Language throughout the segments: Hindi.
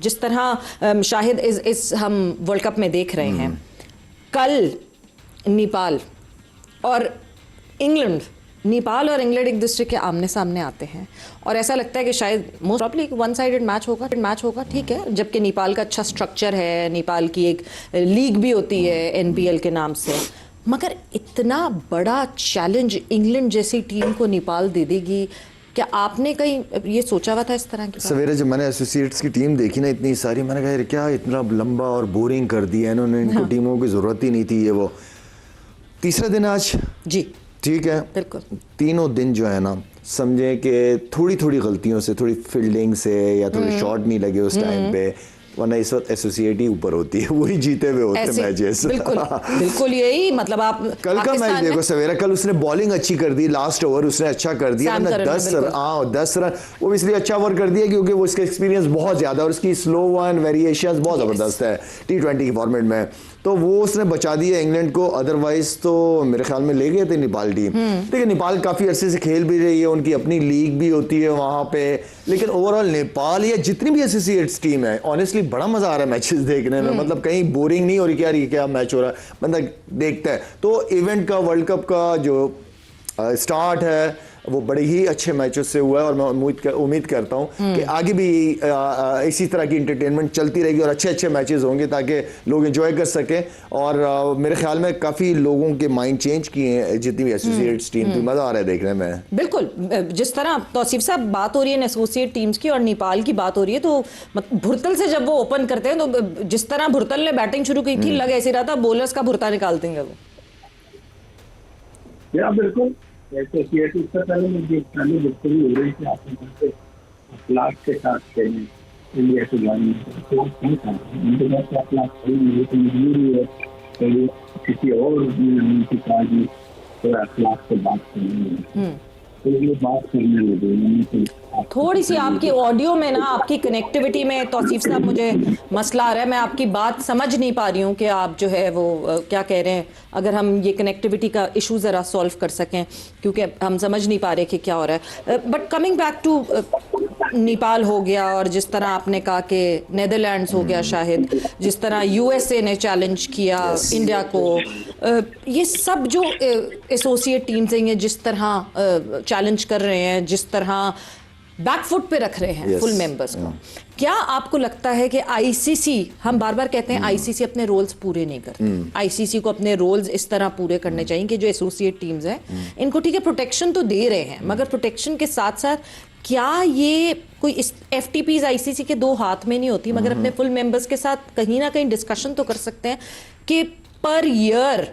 जिस तरह शाहिद इस हम वर्ल्ड कप में देख रहे हैं, कल नेपाल और इंग्लैंड, नेपाल और इंग्लैंड एक दूसरे के आमने सामने आते हैं और ऐसा लगता है कि शायद most probably one sided match होगा, ठीक है, जबकि नेपाल का अच्छा स्ट्रक्चर है, नेपाल की एक लीग भी होती है एनपीएल के नाम से, मगर इतना बड़ा चैलेंज इंग्लैंड जैसी टीम को नेपाल दे देगी, क्या आपने कहीं ये सोचा हुआ था इस तरह की? सवेरे जब मैंने एसोसिएट्स की टीम देखी ना इतनी सारी, मैंने कहा क्या इतना लंबा और बोरिंग कर दिया इन्होंने, इनको टीमों की जरूरत ही नहीं थी। ये वो तीसरा दिन आज जी, ठीक है, बिल्कुल तीनों दिन जो है ना, समझे कि थोड़ी थोड़ी गलतियों से, थोड़ी फील्डिंग से या थोड़े शॉट नहीं लगे उस टाइम पे, वरना इस वक्त एसोसिएट ही ऊपर होती है, वही जीते हुए होते मैचेस। बिल्कुल यही मतलब। आप कल का मैच देखो सवेरा, कल उसने बॉलिंग अच्छी कर दी, लास्ट ओवर उसने अच्छा कर दिया, 10 रन, वो इसलिए अच्छा ओवर कर दिया क्योंकि वो उसका एक्सपीरियंस बहुत ज्यादा और उसकी स्लो वन वेरिएशंस बहुत जबरदस्त है T20 के फॉर्मेट में, तो वो उसने बचा दिया इंग्लैंड को। अदरवाइज तो मेरे ख्याल में ले गए थे नेपाल टीम। देखिए नेपाल काफी अरसे से खेल भी रही है, उनकी अपनी लीग भी होती है वहां पे, लेकिन ओवरऑल नेपाल या जितनी भी एसोसिएट्स टीम है, ऑनेस्टली बड़ा मजा आ रहा है मैचेस देखने में, मतलब कहीं बोरिंग नहीं हो रही कि यार क्या मैच हो रहा है, बंदा देखता है। तो इवेंट का, वर्ल्ड कप का जो स्टार्ट है वो बड़े ही अच्छे मैचेस से हुआ है और मैं उम्मीद करता हूं कि आगे भी इसी तरह की इंटरटेनमेंट चलती रहेगी और अच्छे अच्छे मैचेस होंगे ताकि लोग एंजॉय कर सकें। और मेरे ख्याल में काफ़ी लोगों के माइंड चेंज किए हैं जितनी भी एसोसिएट्स टीम थी, मज़ा आ रहा है देखने में। बिल्कुल, जिस तरह तौसीफ साहब बात हो रही है एसोसिएट टीम्स की और नेपाल की बात हो रही है, तो भुरतल से जब वो ओपन करते हैं तो जिस तरह भुरतल ने बैटिंग शुरू की थी, लग ऐसे रहा था बॉलर्स का भुरता निकाल देंगे वो। बिल्कुल एसोसिएट उससे पहले बिल्कुल ही हो रही थी, आपके लाख के साथ खेलें इंडिया के जाने तो नहीं था, उनके पास आप लाख खड़ी नहीं तो मजबूरी है तो किसी और के साथ थोड़ा लाख से बात करनी, तो ये बात करने लगे। थोड़ी सी आपकी ऑडियो में ना, आपकी कनेक्टिविटी में तौसीफ साहब मुझे मसला आ रहा है, मैं आपकी बात समझ नहीं पा रही हूँ कि आप जो है वो क्या कह रहे हैं। अगर हम ये कनेक्टिविटी का इशू ज़रा सॉल्व कर सकें, क्योंकि हम समझ नहीं पा रहे कि क्या हो रहा है। But coming back to Nepal हो गया, और जिस तरह आपने कहा कि नेदरलैंड्स हो गया शाहिद, जिस तरह यूएसए ने चैलेंज किया इंडिया को, ये सब जो एसोसिएट टीम्स हैं जिस तरह चैलेंज कर रहे हैं, जिस तरह बैकफुट पे रख रहे हैं फुल मेंबर्स को, क्या आपको लगता है कि आईसीसी, हम बार बार कहते हैं आईसीसी अपने रोल्स पूरे नहीं करते, आईसीसी को अपने रोल्स इस तरह पूरे करने चाहिए कि जो एसोसिएट टीम्स हैं इनको ठीक है प्रोटेक्शन तो दे रहे हैं, मगर प्रोटेक्शन के साथ साथ क्या ये कोई एफटीपीज आईसीसी के दो हाथ में नहीं होती, मगर अपने फुल मेंबर्स के साथ कहीं ना कहीं डिस्कशन तो कर सकते हैं कि पर ईयर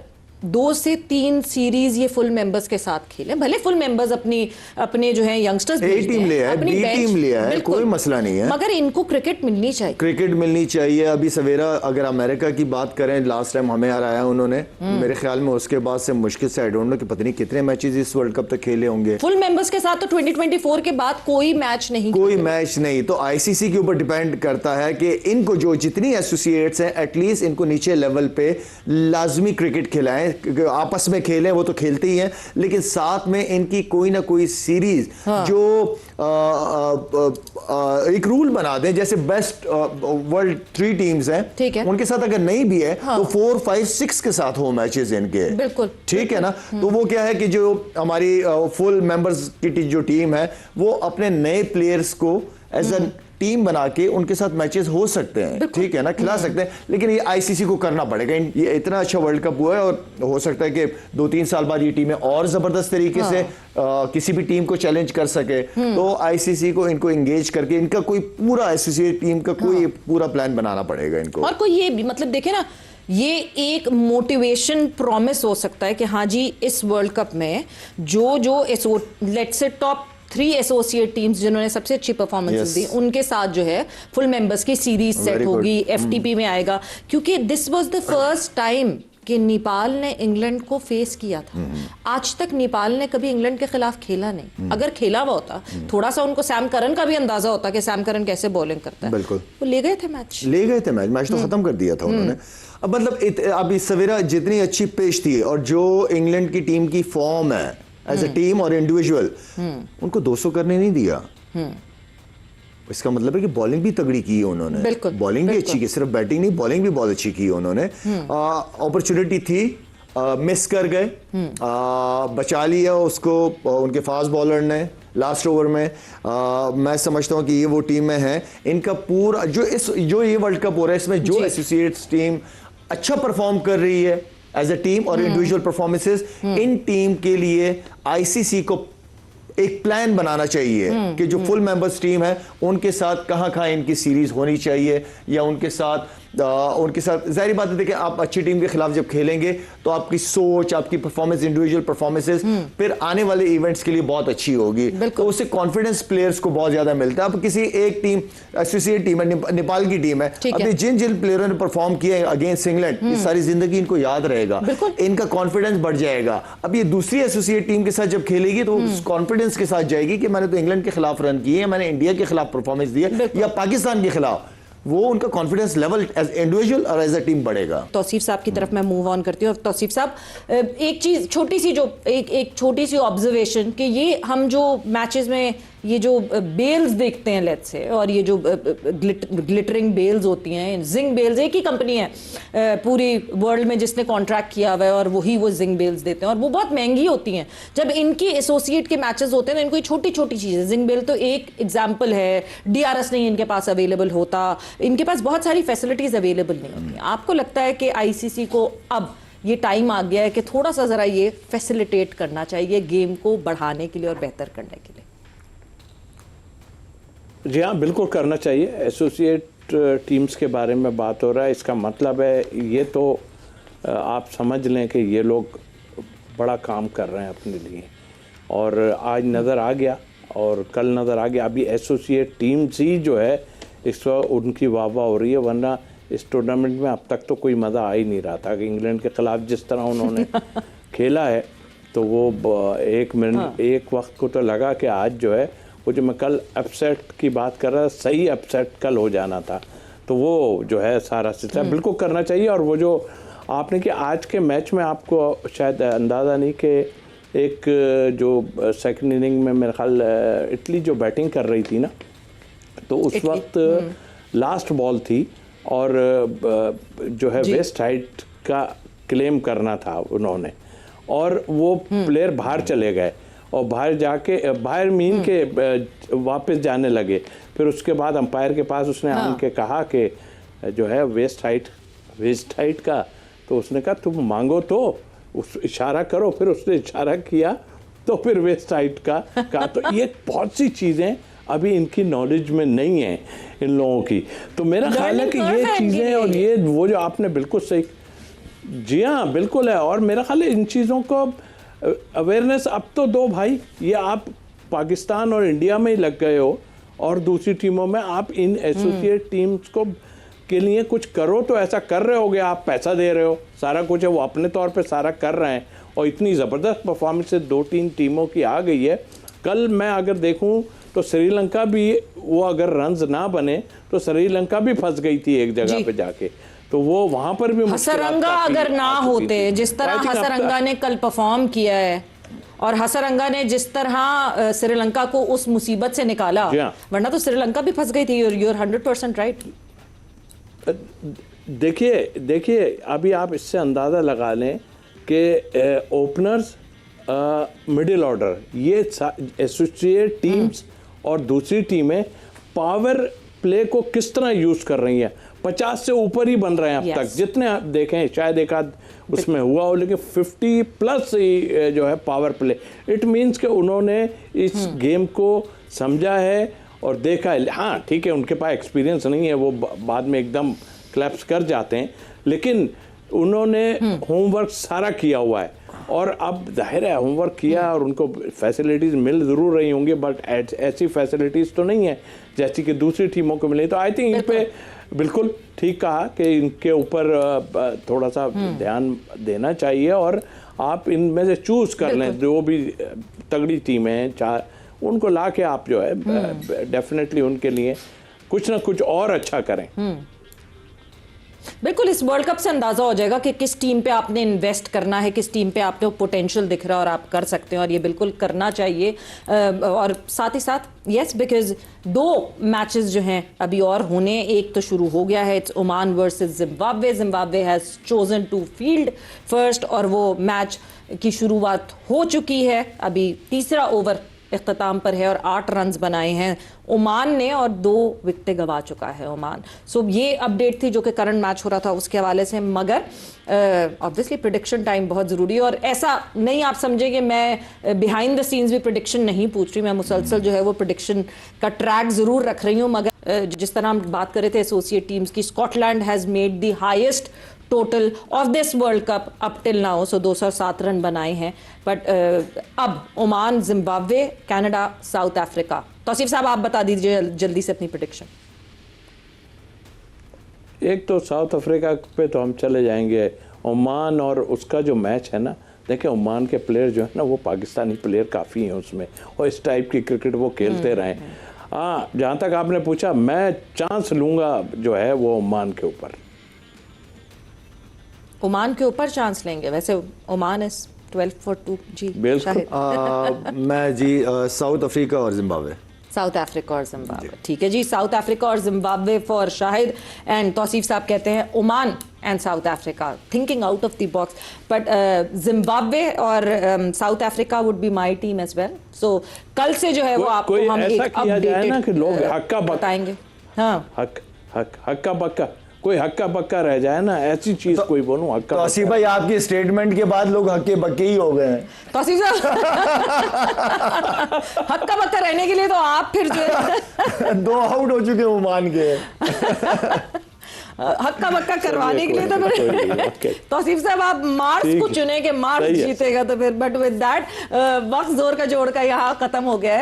2 से 3 सीरीज ये फुल मेंबर्स के साथ खेलें, भले फुल मेंबर्स अपने जो है यंगस्टर्स टीम लिया है, बी टीम लिया है, कोई मसला नहीं है, मगर इनको क्रिकेट मिलनी चाहिए, क्रिकेट मिलनी चाहिए। अभी सवेरा अगर अमेरिका की बात करें, लास्ट टाइम हमें हराया उन्होंने, मेरे ख्याल में उसके बाद से मुश्किल से आई डोंट नो कि पता नहीं कितने मैचेस इस वर्ल्ड कप तक खेले होंगे फुल मेंबर्स के साथ। तो 2024 के बाद कोई मैच नहीं, तो आईसीसी के ऊपर डिपेंड करता है कि इनको जो जितनी एसोसिएट्स हैं एटलीस्ट इनको नीचे लेवल पे लाजमी क्रिकेट खिलाएं, आपस में खेलें, वो तो खेलते ही हैं, लेकिन साथ में इनकी कोई ना कोई सीरीज जो एक रूल बना दें, जैसे बेस्ट वर्ल्ड 3 टीम्स हैं, उनके साथ अगर नहीं भी है तो 4, 5, 6 के साथ हो मैचेस इनके, बिल्कुल ठीक है ना। तो वो क्या है कि जो हमारी फुल मेंबर्स की जो टीम है वो अपने नए प्लेयर्स को एज अ टीम बना के उनके साथ मैचेस हो सकते हैं, ठीक है ना, खिला सकते हैं, लेकिन ये आईसीसी को करना पड़ेगा। ये इतना अच्छा वर्ल्ड कप हुआ है और हो सकता है कि 2-3 साल बाद ये टीमें और जबरदस्त तरीके से किसी भी टीम को चैलेंज कर सके, तो आईसीसी को इनको एंगेज करके इनका कोई पूरा एसोसिएट टीम का कोई पूरा प्लान बनाना पड़ेगा इनको। और कोई ये भी मतलब देखे ना, ये एक मोटिवेशन प्रॉमिस हो सकता है कि हाँ जी इस वर्ल्ड कप में जो let's say top 3 associate teams जिन्होंने सबसे अच्छी परफॉर्मेंस दी, उनके साथ जो है फुल मेंबर्स की सीरीज सेट होगी, एफटीपी में आएगा, क्योंकि this was the first time कि नेपाल ने इंग्लैंड को फेस किया था। आज तक नेपाल ने कभी इंग्लैंड के खिलाफ खेला नहीं, अगर खेला हुआ होता थोड़ा सा उनको सैम करन का भी अंदाजा होता कि सैम करन कैसे बॉलिंग करता है, बिल्कुल वो ले गए थे मैच तो खत्म कर दिया था उन्होंने। अब मतलब अब इस सवेरा जितनी अच्छी पेश थी और जो इंग्लैंड की टीम की फॉर्म है एज ए टीम और इंडिविजुअल, उनको 200 करने नहीं दिया, इसका मतलब है कि बॉलिंग भी तगड़ी की है उन्होंने, बिल्कुल, बॉलिंग भी बिल्कुल। अच्छी की, सिर्फ बैटिंग नहीं बॉलिंग भी बहुत अच्छी की उन्होंने। अपॉर्चुनिटी थी, मिस कर गए, बचा लिया उसको उनके फास्ट बॉलर ने लास्ट ओवर में। मैं समझता हूं कि ये वो टीम में है, इनका पूरा जो ये वर्ल्ड कप हो रहा है इसमें जो एसोसिएट्स टीम अच्छा परफॉर्म कर रही है एज अ टीम और इंडिविजुअल परफॉर्मेंसेस, इन टीम के लिए आईसीसी को एक प्लान बनाना चाहिए कि जो फुल मेंबर्स टीम है उनके साथ कहां इनकी सीरीज होनी चाहिए, या उनके साथ जाहिर बात है, देखिए आप अच्छी टीम के खिलाफ जब खेलेंगे तो आपकी सोच, आपकी परफॉर्मेंस, इंडिविजुअल परफॉर्मेंसेस फिर आने वाले इवेंट्स के लिए बहुत अच्छी होगी, तो उससे कॉन्फिडेंस प्लेयर्स को बहुत ज्यादा मिलता है। अब किसी एक टीम, एसोसिएट टीम है, नेपाल की टीम है, अभी जिन प्लेयरों ने परफॉर्म किया अगेंस्ट इंग्लैंड, सारी जिंदगी इनको याद रहेगा, इनका कॉन्फिडेंस बढ़ जाएगा। अब ये दूसरी एसोसिएट टीम के साथ जब खेलेगी तो उस कॉन्फिडेंस के साथ जाएगी कि मैंने तो इंग्लैंड के खिलाफ रन किए हैं, मैंने इंडिया के खिलाफ परफॉर्मेंस दी है या पाकिस्तान के खिलाफ, वो उनका कॉन्फिडेंस लेवल एज इंडिविजुअल और एज अ टीम बढ़ेगा। तौसीफ साहब की तरफ मैं मूव ऑन करती हूँ। और तौसीफ साहब, एक चीज छोटी सी, जो एक छोटी सी ऑब्जर्वेशन कि ये हम जो मैचेस में ये जो बेल्स देखते हैं लेट्स से, और ये जो ग्लिटरिंग बेल्स होती हैं, जिंक बेल्स, एक ही कंपनी है पूरी वर्ल्ड में जिसने कॉन्ट्रैक्ट किया हुआ है और वही वो जिंक बेल्स देते हैं, और वो बहुत महंगी होती हैं। जब इनकी एसोसिएट के मैचेस होते हैं तो इनको छोटी छोटी चीजें, जिंक बेल तो एक एग्जाम्पल है, डीआरएस नहीं इनके पास अवेलेबल होता, इनके पास बहुत सारी फैसिलिटीज अवेलेबल नहीं होती। आपको लगता है कि आईसीसी को अब ये टाइम आ गया है कि थोड़ा सा जरा ये फैसिलिटेट करना चाहिए गेम को बढ़ाने के लिए और बेहतर करने के लिए? जी हाँ, बिल्कुल करना चाहिए। एसोसिएट टीम्स के बारे में बात हो रहा है, इसका मतलब है ये तो आप समझ लें कि ये लोग बड़ा काम कर रहे हैं अपने लिए, और आज नज़र आ गया और कल नज़र आ गया। अभी एसोसिएट टीम्स ही जो है इस वक्त उनकी वाह हो रही है, वरना इस टूर्नामेंट में अब तक तो कोई मज़ा आ ही नहीं रहा था कि इंग्लैंड के ख़िलाफ़ जिस तरह उन्होंने खेला है, तो वो एक वक्त को तो लगा कि आज जो है वो, जो मैं कल अपसेट की बात कर रहा था, सही अपसेट कल हो जाना था, तो वो जो है सारा सिलसिला बिल्कुल करना चाहिए। और वो जो आपने कि आज के मैच में आपको शायद अंदाज़ा नहीं कि एक जो सेकंड इनिंग में मेरे ख्याल इटली जो बैटिंग कर रही थी ना, तो उस वक्त लास्ट बॉल थी और जो है वेस्ट हाइट का क्लेम करना था उन्होंने, और वो प्लेयर बाहर चले गए और बाहर मीन के वापस जाने लगे। फिर उसके बाद अंपायर के पास उसने आके कहा कि जो है वेस्ट हाइट का, तो उसने कहा तुम मांगो तो उस इशारा करो, फिर उसने इशारा किया तो फिर वेस्ट हाइट का कहा। तो ये बहुत सी चीज़ें अभी इनकी नॉलेज में नहीं है इन लोगों की, तो मेरा ख्याल है कि ये चीज़ें और ये वो जो आपने बिल्कुल सही, जी हाँ बिल्कुल है, और मेरा ख्याल है इन चीज़ों को अवेयरनेस अब तो दो भाई। ये आप पाकिस्तान और इंडिया में ही लग गए हो और दूसरी टीमों में, आप इन एसोसिएट टीम्स को के लिए कुछ करो, तो ऐसा कर रहे होगे, आप पैसा दे रहे हो, सारा कुछ है, वो अपने तौर पे सारा कर रहे हैं, और इतनी ज़बरदस्त परफॉर्मेंस 2-3 टीमों की आ गई है। कल मैं अगर देखूं तो श्रीलंका भी, वो अगर रन्स ना बने तो श्रीलंका भी फंस गई थी एक जगह पे जाके, तो वो वहां पर भी हसरंगा अगर ना होते, जिस तरह हसरंगा ने कल परफॉर्म किया है, और हसरंगा ने जिस तरह श्रीलंका को उस मुसीबत से निकाला, वरना तो श्रीलंका भी फंस गई थी। you're 100% right. देखिए अभी आप इससे अंदाज़ा लगा लें कि ओपनर्स, मिडिल ऑर्डर, ये एसोसिएट टीम्स और दूसरी टीमें पावर प्ले को किस तरह यूज़ कर रही हैं। 50 से ऊपर ही बन रहे हैं अब तक, जितने आप देखें, शायद एक आध उसमें हुआ हो, लेकिन 50 प्लस जो है पावर प्ले। इट मीन्स कि उन्होंने इस गेम को समझा है और देखा है। हाँ ठीक है, उनके पास एक्सपीरियंस नहीं है, वो बाद में एकदम क्लैप्स कर जाते हैं, लेकिन उन्होंने होमवर्क सारा किया हुआ है, और अब जाहिर है होमवर्क किया और उनको फैसिलिटीज़ मिल ज़रूर रही होंगी, बट ऐसी फैसिलिटीज़ तो नहीं है जैसी कि दूसरी टीमों को मिली। तो आई थिंक इन पे बिल्कुल ठीक कहा कि इनके ऊपर थोड़ा सा ध्यान देना चाहिए, और आप इनमें से चूज़ कर लें जो भी तगड़ी टीमें हैं, चार उनको ला के आप जो है डेफिनेटली उनके लिए कुछ ना कुछ और अच्छा करें। बिल्कुल, इस वर्ल्ड कप से अंदाजा हो जाएगा कि किस टीम पे आपने इन्वेस्ट करना है, किस टीम पे आपको पोटेंशियल दिख रहा है और आप कर सकते हैं, और ये बिल्कुल करना चाहिए। और साथ ही साथ यस, बिकॉज 2 मैचेस जो हैं अभी और होने, एक तो शुरू हो गया है, it's Oman versus Zimbabwe. Zimbabwe has chosen to field first और वो मैच की शुरुआत हो चुकी है। अभी तीसरा ओवर इख्तिताम पर है और 8 रन्स बनाए हैं ओमान ने और 2 विकेटें गंवा चुका है ओमान। सो ये अपडेट थी जो कि करंट मैच हो रहा था उसके हवाले से। मगर ऑब्वियसली प्रेडिक्शन टाइम बहुत ज़रूरी है, और ऐसा नहीं आप समझे कि मैं बिहाइंड द सीन्स भी प्रेडिक्शन नहीं पूछ रही, मैं मुसलसल जो है वो प्रेडिक्शन का ट्रैक ज़रूर रख रही हूँ। मगर जिस तरह हम बात कर रहे थे एसोसिएट टीम्स की, Scotland has made the highest total of this world cup up till now, so 207 run बनाए हैं। बट अब Oman, Zimbabwe, Canada, South Africa. Tauseef साहब आप बता दीजिए जल्दी से अपनी प्रेडिक्शन। एक तो साउथ अफ्रीका पे तो हम चले जाएंगे। ओमान और उसका जो मैच है ना, देखिए ओमान के प्लेयर जो है ना वो पाकिस्तानी प्लेयर काफ़ी हैं उसमें, और इस टाइप की क्रिकेट वो खेलते रहे। हाँ, जहाँ तक आपने पूछा, मैं चांस लूँगा जो है वो ओमान के ऊपर। ओमान के ऊपर चांस लेंगे? वैसे ओमान इज 12 for 2 जी। बिल्कुल। मैं जी साउथ अफ्रीका और जिम्बाब्वे। साउथ अफ्रीका और जिम्बाब्वे, ठीक है जी। साउथ अफ्रीका और Zimbabwe for Shahid, and Tausif साहब कहते हैं Oman and South Africa, thinking out of the box. But Zimbabwe और South Africa would be my team as well. So कल से जो है वो आपको हम एक अपडेटेड बताएंगे। हाँ, हक्का बक्का, कोई हक्का बक्का रह जाए ना, ऐसी चीज कोई बोलूं हक्का। तौसीफ भाई, आपके स्टेटमेंट के बाद लोग हक्के बक्के ही हो गए हैं। तौसीफ साहब हक्का बक्का रहने के लिए तो आप फिर जो 2 आउट हो चुके ओमान के। हक्का बक्का करवाने के लिए तो फिर तौसीफ साहब आप मार्स को चुने के मार्स जीतेगा तो फिर। बट विद दैट वक्त जोर का जोड़ का यहाँ खत्म हो गया है।